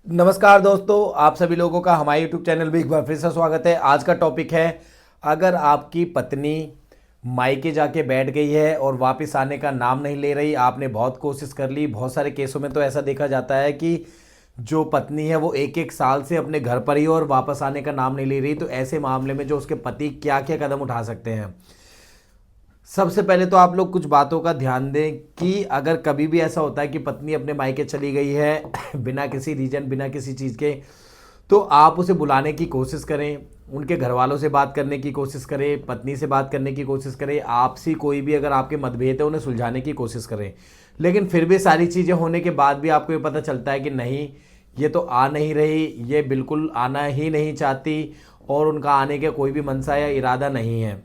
नमस्कार दोस्तों, आप सभी लोगों का हमारे YouTube चैनल में एक बार फिर से स्वागत है। आज का टॉपिक है, अगर आपकी पत्नी मायके जाके बैठ गई है और वापस आने का नाम नहीं ले रही, आपने बहुत कोशिश कर ली। बहुत सारे केसों में तो ऐसा देखा जाता है कि जो पत्नी है वो एक एक साल से अपने घर पर ही और वापस आने का नाम नहीं ले रही। तो ऐसे मामले में जो उसके पति क्या क्या कदम उठा सकते हैं। सबसे पहले तो आप लोग कुछ बातों का ध्यान दें कि अगर कभी भी ऐसा होता है कि पत्नी अपने मायके चली गई है बिना किसी रीजन, बिना किसी चीज़ के, तो आप उसे बुलाने की कोशिश करें, उनके घर वालों से बात करने की कोशिश करें, पत्नी से बात करने की कोशिश करें, आपसी कोई भी अगर आपके मतभेद है उन्हें सुलझाने की कोशिश करें। लेकिन फिर भी सारी चीज़ें होने के बाद भी आपको ये पता चलता है कि नहीं, ये तो आ नहीं रही, ये बिल्कुल आना ही नहीं चाहती और उनका आने का कोई भी मनसा या इरादा नहीं है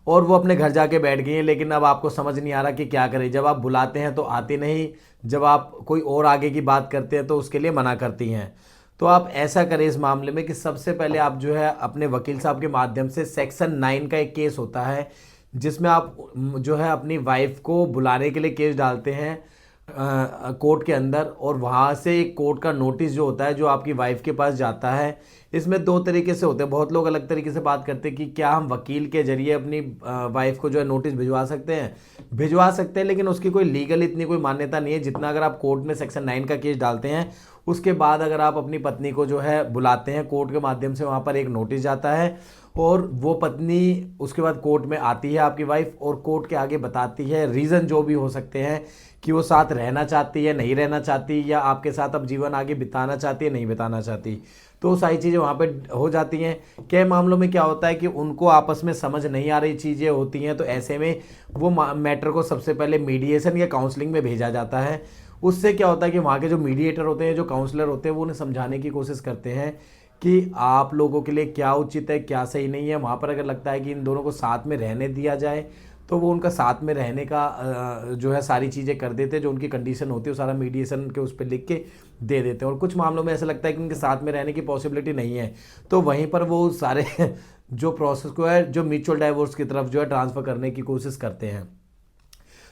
और वो अपने घर जाके बैठ गई हैं, लेकिन अब आपको समझ नहीं आ रहा कि क्या करें। जब आप बुलाते हैं तो आती नहीं, जब आप कोई और आगे की बात करते हैं तो उसके लिए मना करती हैं। तो आप ऐसा करें इस मामले में कि सबसे पहले आप जो है अपने वकील साहब के माध्यम से सेक्शन 9 का एक केस होता है, जिसमें आप जो है अपनी वाइफ को बुलाने के लिए केस डालते हैं कोर्ट के अंदर, और वहाँ से एक कोर्ट का नोटिस जो होता है जो आपकी वाइफ के पास जाता है। इसमें दो तरीके से होते हैं, बहुत लोग अलग तरीके से बात करते हैं कि क्या हम वकील के जरिए अपनी वाइफ को जो है नोटिस भिजवा सकते हैं। भिजवा सकते हैं, लेकिन उसकी कोई लीगल इतनी कोई मान्यता नहीं है जितना अगर आप कोर्ट में सेक्शन 9 का केस डालते हैं। उसके बाद अगर आप अपनी पत्नी को जो है बुलाते हैं कोर्ट के माध्यम से, वहाँ पर एक नोटिस जाता है और वो पत्नी उसके बाद कोर्ट में आती है आपकी वाइफ, और कोर्ट के आगे बताती है रीज़न जो भी हो सकते हैं कि वो साथ रहना चाहती है, नहीं रहना चाहती, या आपके साथ अब जीवन आगे बिताना चाहती है, नहीं बिताना चाहती। तो सारी चीज़ें वहाँ पे हो जाती हैं। कई मामलों में क्या होता है कि उनको आपस में समझ नहीं आ रही चीज़ें होती हैं, तो ऐसे में वो मैटर को सबसे पहले मीडिएशन या काउंसलिंग में भेजा जाता है। उससे क्या होता है कि वहाँ के जो मीडिएटर होते हैं, जो काउंसलर होते हैं, वो उन्हें समझाने की कोशिश करते हैं कि आप लोगों के लिए क्या उचित है, क्या सही नहीं है। वहाँ पर अगर लगता है कि इन दोनों को साथ में रहने दिया जाए, तो वो उनका साथ में रहने का जो है सारी चीज़ें कर देते हैं, जो उनकी कंडीशन होती है वो सारा मीडिएशन के उस पर लिख के दे देते हैं। और कुछ मामलों में ऐसा लगता है कि उनके साथ में रहने की पॉसिबिलिटी नहीं है, तो वहीं पर वो सारे जो प्रोसेस को है जो म्यूचुअल डाइवोर्स की तरफ जो है ट्रांसफ़र करने की कोशिश करते हैं।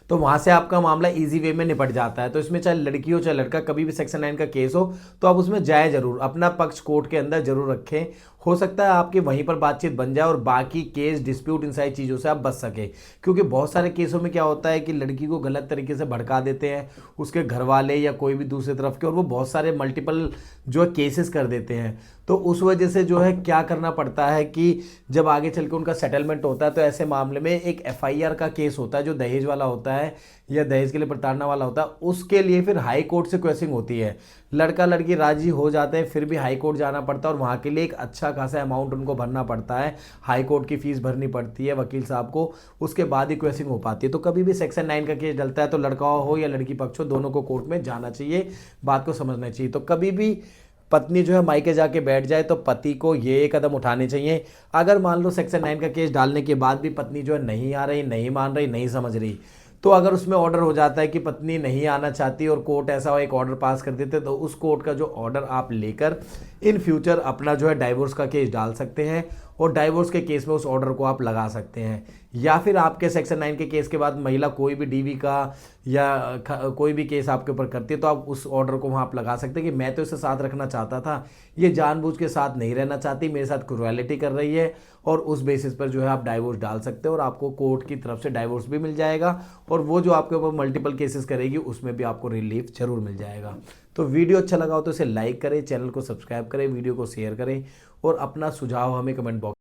तो वहाँ से आपका मामला इजी वे में निपट जाता है। तो इसमें चाहे लड़की हो चाहे लड़का, कभी भी सेक्शन 9 का केस हो तो आप उसमें जाए ज़रूर, अपना पक्ष कोर्ट के अंदर ज़रूर रखें। हो सकता है आपकी वहीं पर बातचीत बन जाए और बाकी केस डिस्प्यूट इन सारी चीज़ों से आप बच सके। क्योंकि बहुत सारे केसों में क्या होता है कि लड़की को गलत तरीके से भड़का देते हैं उसके घर वाले या कोई भी दूसरी तरफ के, और वो बहुत सारे मल्टीपल जो है केसेस कर देते हैं। तो उस वजह से जो है क्या करना पड़ता है कि जब आगे चल के उनका सेटलमेंट होता है, तो ऐसे मामले में एक एफआईआर का केस होता है जो दहेज वाला होता है या दहेज के लिए प्रताड़ना वाला होता है। उसके लिए फिर हाई कोर्ट से क्वेश्चनिंग होती है। लड़का लड़की राजी हो जाते हैं, फिर भी हाई कोर्ट जाना पड़ता है और वहाँ के लिए एक अच्छा खासा अमाउंट उनको भरना पड़ता है। हाई कोर्ट की फीस भरनी पड़ती है वकील साहब को, उसके बाद ही क्वेश्चनिंग हो पाती है। तो कभी भी सेक्शन 9 का केस डलता है तो लड़का हो या लड़की पक्ष हो, दोनों को कोर्ट में जाना चाहिए, बात को समझना चाहिए। तो कभी भी पत्नी जो है मायके जाके बैठ जाए तो पति को ये कदम उठाने चाहिए। अगर मान लो सेक्शन 9 का केस डालने के बाद भी पत्नी जो है नहीं आ रही, नहीं मान रही, नहीं समझ रही, तो अगर उसमें ऑर्डर हो जाता है कि पत्नी नहीं आना चाहती और कोर्ट ऐसा एक ऑर्डर पास कर देते, तो उस कोर्ट का जो ऑर्डर आप लेकर इन फ्यूचर अपना जो है डाइवोर्स का केस डाल सकते हैं और डाइवोर्स के केस में उस ऑर्डर को आप लगा सकते हैं। या फिर आपके सेक्शन 9 के केस के बाद महिला कोई भी डीवी का या कोई भी केस आपके ऊपर करती है, तो आप उस ऑर्डर को वहाँ आप लगा सकते हैं कि मैं तो इसे साथ रखना चाहता था, ये जानबूझ के साथ नहीं रहना चाहती, मेरे साथ क्रुएलिटी कर रही है, और उस बेसिस पर जो है आप डाइवोर्स डाल सकते हो और आपको कोर्ट की तरफ से डाइवोर्स भी मिल जाएगा और वो जो आपके ऊपर मल्टीपल केसेस करेगी उसमें भी आपको रिलीफ जरूर मिल जाएगा। तो वीडियो अच्छा लगा हो तो इसे लाइक करें, चैनल को सब्सक्राइब करें, वीडियो को शेयर करें और अपना सुझाव हमें कमेंट बॉक्स